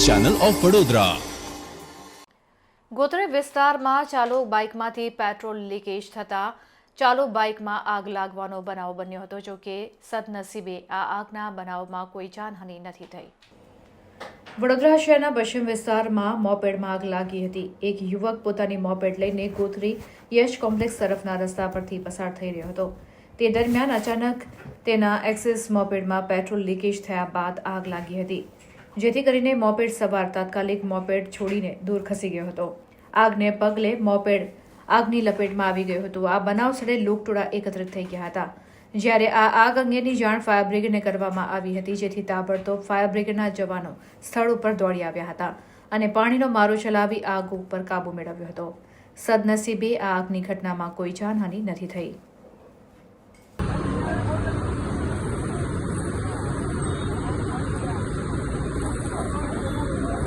Channel of Vadodara. Gotri વિસ્તારમાં ચાલુ બાઇકમાંથી petrol leakage થતા ચાલુ બાઇકમાં આગ લાગવાનો બનાવ બન્યો હતો। જો કે સદનસીબે આ આગના બનાવમાં કોઈ જાનહાનિ નથી થઈ। વડોદરા શહેરના પશ્ચિમ વિસ્તારમાં મોપેડમાં આગ લાગી હતી। એક યુવક પોતાની મોપેડ લઈને ગોત્રી યશ કોમ્પ્લેક્સ તરફના રસ્તા પરથી પસાર થઈ રહ્યો હતો। તે દરમિયાન અચાનક તેના એક્સિસ મોપેડમાં પેટ્રોલ લીકેજ થયા બાદ આગ લાગી હતી, જેથી કરીને મોપેડ સવાર તાત્કાલિક મોપેડ છોડીને દૂર ખસી ગયો હતો। આગને પગલે મોપેડ આગની લપેટમાં આવી ગયું હતું। આ બનાવ સ્થળે લોકટોળા એકત્રિત થઈ ગયા હતા, જ્યારે આ આગ અંગેની જાણ ફાયર બ્રિગેડને કરવામાં આવી હતી, જેથી તાબડતોબ ફાયર બ્રિગેડના જવાનો સ્થળ ઉપર દોડી આવ્યા હતા અને પાણીનો મારો ચલાવી આગ ઉપર કાબૂ મેળવ્યો હતો। સદનસીબે આ આગની ઘટનામાં કોઈ જાનહાનિ નથી થઈ।